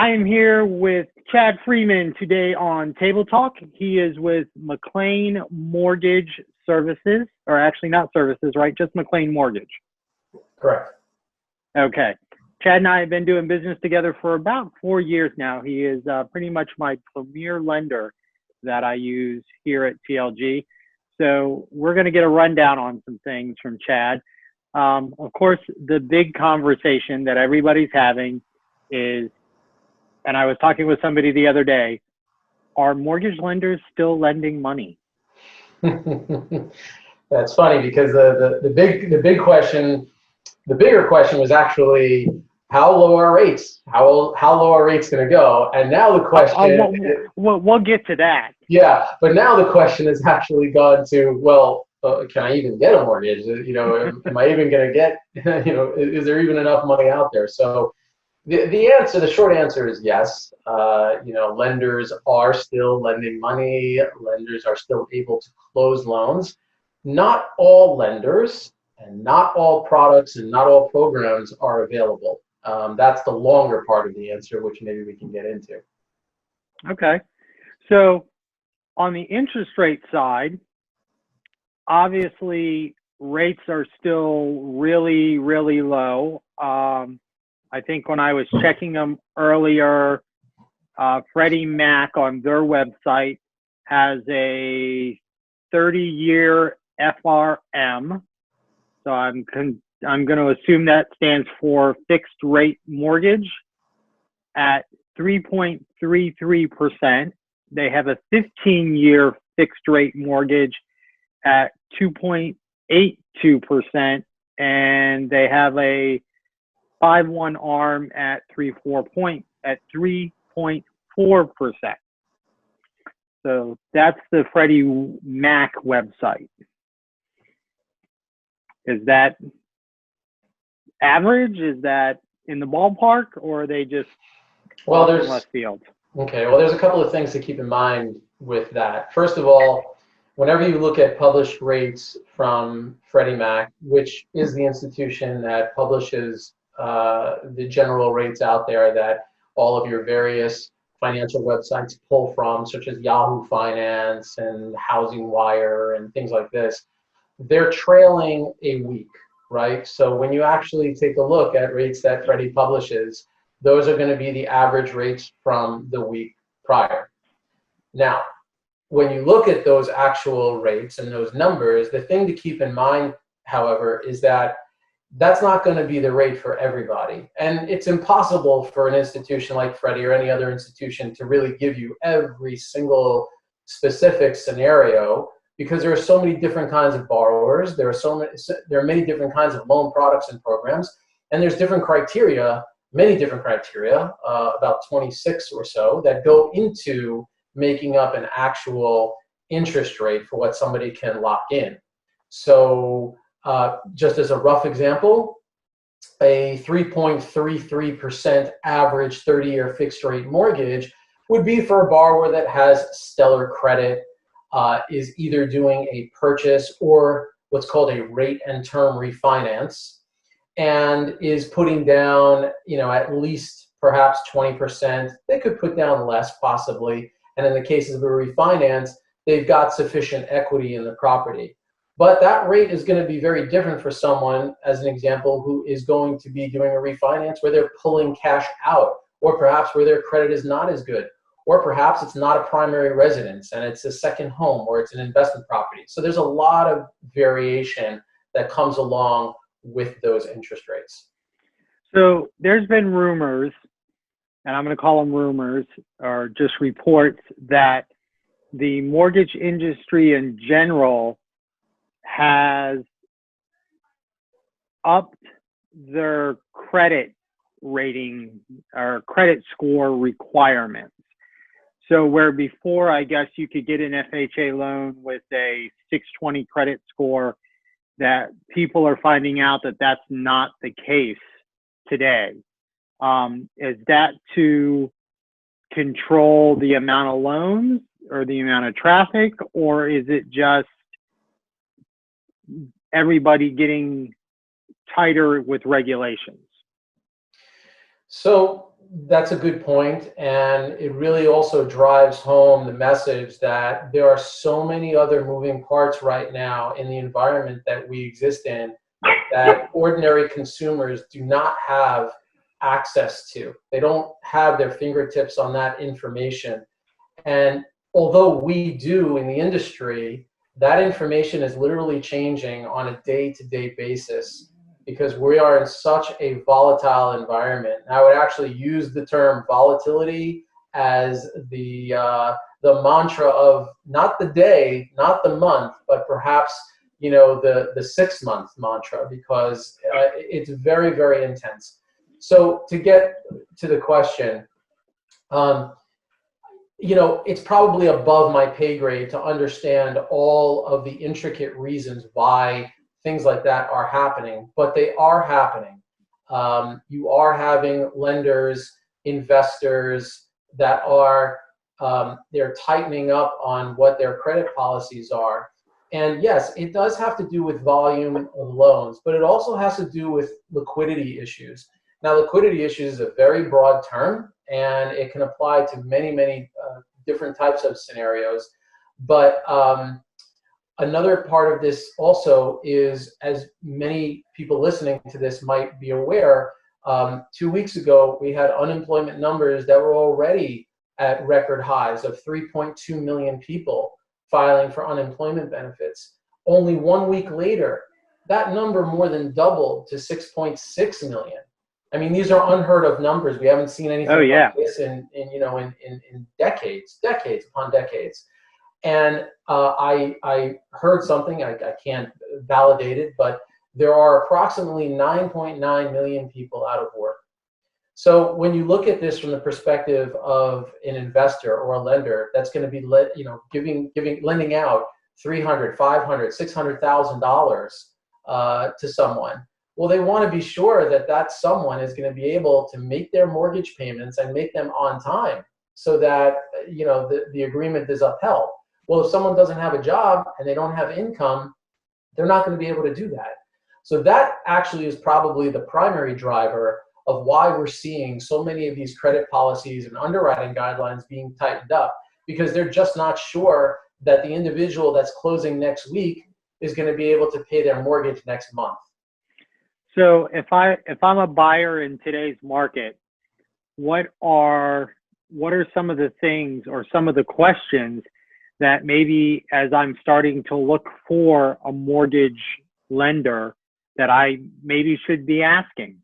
I am here with Chad Freeman today on Table Talk. He is with McLean Mortgage Services, or actually not services, right? Just McLean Mortgage. Correct. Okay. Chad and I have been doing business together for about 4 years now. He is pretty much my premier lender that I use here at TLG. So we're going to get a rundown on some things from Chad. Of course, the big conversation that everybody's having is, and I was talking with somebody the other day, are mortgage lenders still lending money? That's funny because the bigger question was actually how low are rates? How low are rates going to go? And now the question we'll get to that. Yeah, but now the question has actually gone to, well, can I even get a mortgage? Am I even going to get, is there even enough money out there? So the short answer is yes. Lenders are still lending money. Lenders are still able to close loans. Not all lenders and not all products and not all programs are available. That's the longer part of the answer, which maybe we can get into. Okay. So on the interest rate side, obviously rates are still really, really low. I think when I was checking them earlier, Freddie Mac on their website has a 30-year FRM. So I'm going to assume that stands for fixed rate mortgage at 3.33%. They have a 15-year fixed rate mortgage at 2.82%, and they have a 5/1 ARM at 3.4%. So that's the Freddie Mac website. Is that average? Is that in the ballpark, or are they just there's left field? Okay, well, there's a couple of things to keep in mind with that. First of all, whenever you look at published rates from Freddie Mac, which is the institution that publishes the general rates out there that all of your various financial websites pull from, such as Yahoo Finance and Housing Wire and things like this, they're trailing a week, right? So when you actually take a look at rates that Freddie publishes, those are going to be the average rates from the week prior. Now, when you look at those actual rates and those numbers, the thing to keep in mind, however, is that that's not going to be the rate for everybody. And it's impossible for an institution like Freddie or any other institution to really give you every single specific scenario, because there are so many different kinds of borrowers, there are many different kinds of loan products and programs, and there's many different criteria, about 26 or so, that go into making up an actual interest rate for what somebody can lock in. So just as a rough example, a 3.33% average 30-year fixed rate mortgage would be for a borrower that has stellar credit, is either doing a purchase or what's called a rate and term refinance, and is putting down, at least perhaps 20%. They could put down less possibly. And in the cases of a refinance, they've got sufficient equity in the property. But that rate is going to be very different for someone, as an example, who is going to be doing a refinance where they're pulling cash out, or perhaps where their credit is not as good, or perhaps it's not a primary residence and it's a second home, or it's an investment property. So there's a lot of variation that comes along with those interest rates. So there's been rumors, and I'm going to call them rumors or just reports, that the mortgage industry in general has upped their credit rating or credit score requirements. So where before, I guess you could get an FHA loan with a 620 credit score, that people are finding out that that's not the case today. Is that to control the amount of loans or the amount of traffic, or is it just everybody getting tighter with regulations? So That's a good point, and it really also drives home the message that there are so many other moving parts right now in the environment that we exist in that ordinary consumers do not have access to. They don't have their fingertips on that information. And although we do in the industry, that information is literally changing on a day-to-day basis because we are in such a volatile environment. And I would actually use the term volatility as the mantra of not the day, not the month, but perhaps the 6 month mantra, because it's very, very intense. So to get to the question, it's probably above my pay grade to understand all of the intricate reasons why things like that are happening, but they are happening. You are having lenders, investors that are they're tightening up on what their credit policies are. And yes, it does have to do with volume of loans, but it also has to do with liquidity issues. Now, liquidity issues is a very broad term, and it can apply to many, many different types of scenarios. But another part of this also is, as many people listening to this might be aware, 2 weeks ago, we had unemployment numbers that were already at record highs of 3.2 million people filing for unemployment benefits. Only 1 week later, that number more than doubled to 6.6 million. I mean, these are unheard of numbers. We haven't seen anything like this in decades upon decades. And I heard something, I can't validate it, but there are approximately 9.9 million people out of work. So when you look at this from the perspective of an investor or a lender that's going to be lending out $300,000, $500,000, $600,000 to someone, well, they want to be sure that that someone is going to be able to make their mortgage payments and make them on time, so that the agreement is upheld. Well, if someone doesn't have a job and they don't have income, they're not going to be able to do that. So that actually is probably the primary driver of why we're seeing so many of these credit policies and underwriting guidelines being tightened up, because they're just not sure that the individual that's closing next week is going to be able to pay their mortgage next month. So if I'm a buyer in today's market, what are some of the things or some of the questions that maybe as I'm starting to look for a mortgage lender that I maybe should be asking?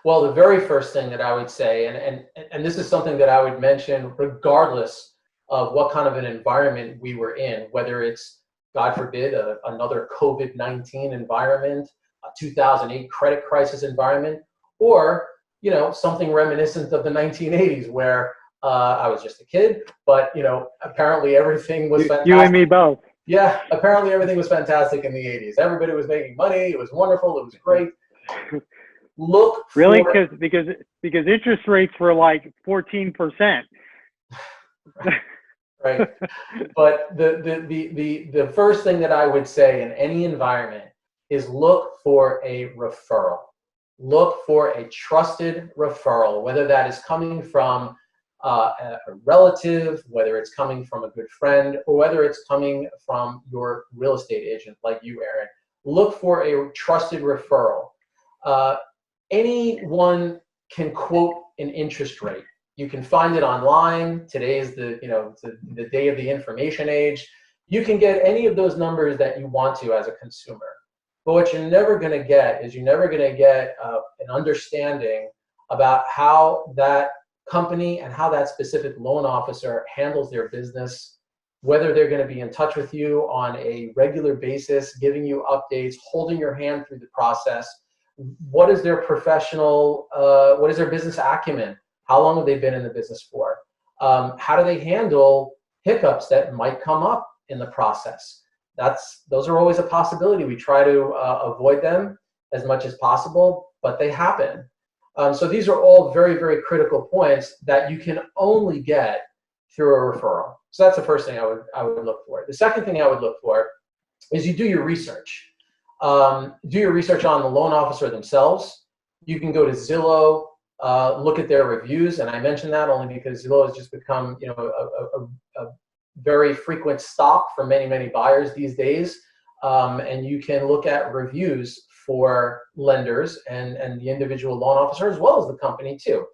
Well, the very first thing that I would say, and this is something that I would mention regardless of what kind of an environment we were in, whether it's, God forbid, another COVID-19 environment, a 2008 credit crisis environment, or something reminiscent of the 1980s where I was just a kid, but apparently everything was fantastic. You and me both. Yeah, apparently everything was fantastic in the 80s. Everybody was making money. It was wonderful. It was great. Look for, really, because interest rates were like 14%. Right. But the first thing that I would say in any environment is look for a referral. Look for a trusted referral, whether that is coming from a relative, whether it's coming from a good friend, or whether it's coming from your real estate agent like you, Aaron. Look for a trusted referral. Anyone can quote an interest rate. You can find it online. Today is the day of the information age. You can get any of those numbers that you want to as a consumer. But what you're never going to get is an understanding about how that company and how that specific loan officer handles their business, whether they're going to be in touch with you on a regular basis, giving you updates, holding your hand through the process. What is their what is their business acumen? How long have they been in the business for? How do they handle hiccups that might come up in the process? Those are always a possibility. We try to avoid them as much as possible, but they happen. So these are all very, very critical points that you can only get through a referral. So that's the first thing I would look for. The second thing I would look for is you do your research. Do your research on the loan officer themselves. You can go to Zillow, look at their reviews. And I mention that only because Zillow has just become, a very frequent stop for many, many buyers these days. And you can look at reviews for lenders and the individual loan officer, as well as the company too.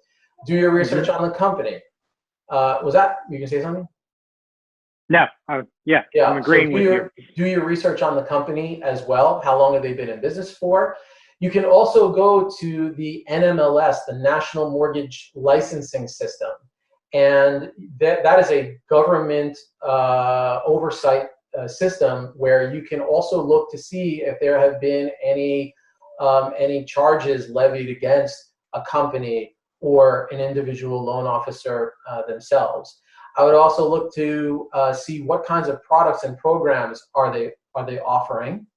Do your research on the company. Was that, you can say something? No, yeah, I'm agreeing with you. Do your research on the company as well. How long have they been in business for? You can also go to the NMLS, the National Mortgage Licensing System. And that is a government oversight system where you can also look to see if there have been any charges levied against a company or an individual loan officer themselves. I would also look to see what kinds of products and programs are they offering,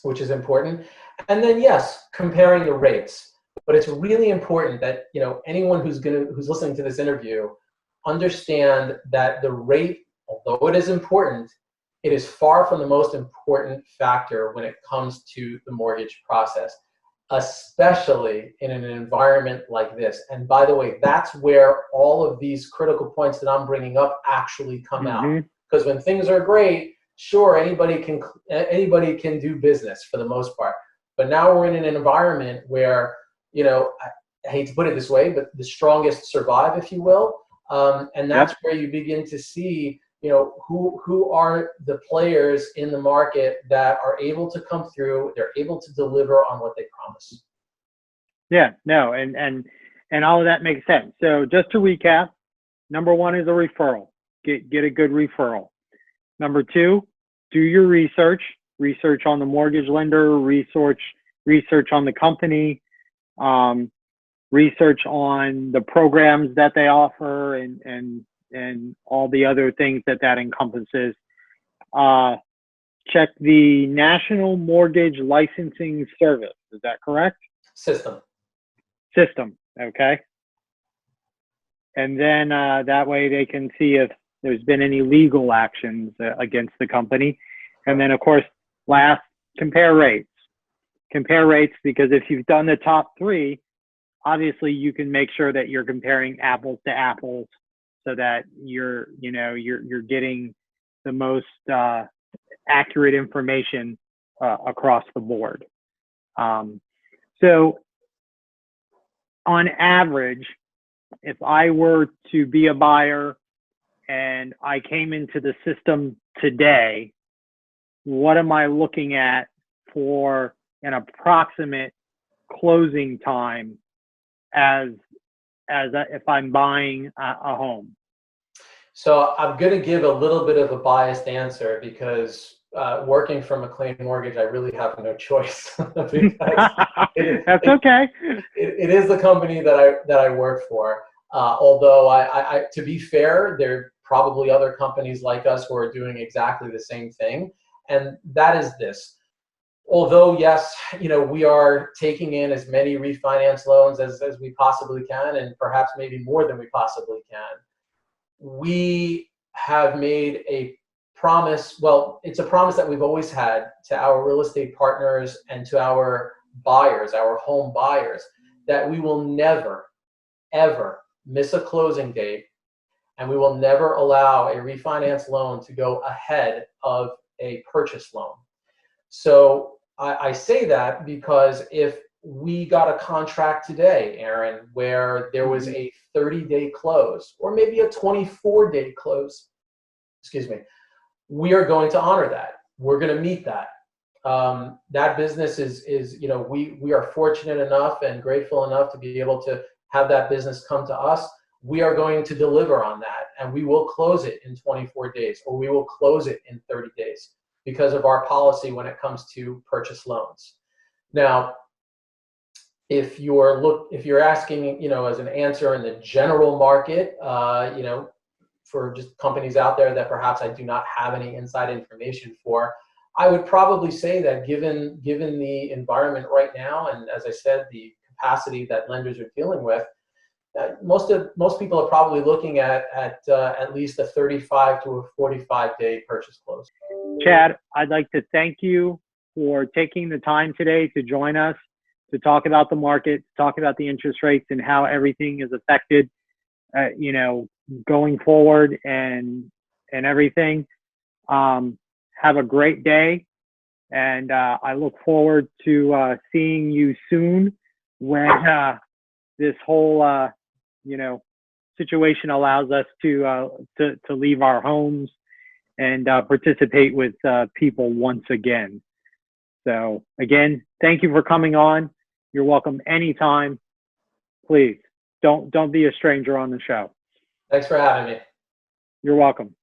which is important. And then yes, comparing the rates. But it's really important that anyone who's listening to this interview understand that the rate, although it is important, it is far from the most important factor when it comes to the mortgage process, especially in an environment like this. And by the way, that's where all of these critical points that I'm bringing up actually come out. Because when things are great, sure, anybody can do business for the most part. But now we're in an environment where, I hate to put it this way, but the strongest survive, if you will. And that's where you begin to see, who are the players in the market that are able to come through, they're able to deliver on what they promise. Yeah, no, and all of that makes sense. So just to recap, number one is a referral. Get a good referral. Number two, do your research on the mortgage lender, research on the company, research on the programs that they offer, and all the other things that encompasses. Check the National Mortgage Licensing Service. Is that correct? System. Okay. And then that way they can see if there's been any legal actions against the company. And then, of course, last, compare rates. Compare rates, because if you've done the top three, obviously you can make sure that you're comparing apples to apples, so that you're getting the most accurate information across the board. So on average, if I were to be a buyer and I came into the system today, what am I looking at for an approximate closing time as if I'm buying a home? So I'm going to give a little bit of a biased answer because working for McLean Mortgage, I really have no choice. That's okay. It is the company that I work for. Although I, to be fair, there are probably other companies like us who are doing exactly the same thing, and that is this. Although, yes, we are taking in as many refinance loans as we possibly can, and perhaps maybe more than we possibly can, we have made a promise. Well, it's a promise that we've always had to our real estate partners and to our buyers, our home buyers, that we will never, ever miss a closing date, and we will never allow a refinance loan to go ahead of a purchase loan. So I say that because if we got a contract today, Aaron, where there was a 30-day close or maybe a 24-day close, we are going to honor that. We're going to meet that. That business is we are fortunate enough and grateful enough to be able to have that business come to us. We are going to deliver on that, and we will close it in 24 days, or we will close it in 30 days because of our policy when it comes to purchase loans. Now, if you're asking, as an answer in the general market, for just companies out there that perhaps I do not have any inside information for, I would probably say that given the environment right now, and as I said, the capacity that lenders are dealing with, most people are probably looking at least a 35 to a 45-day purchase close. Chad, I'd like to thank you for taking the time today to join us to talk about the market, talk about the interest rates and how everything is affected, you know, going forward and everything. Have a great day, and I look forward to seeing you soon when this whole you know, situation allows us to leave our homes and participate with people once again. So again, thank you for coming on. You're welcome anytime. Please don't be a stranger on the show. Thanks for having me. You're welcome.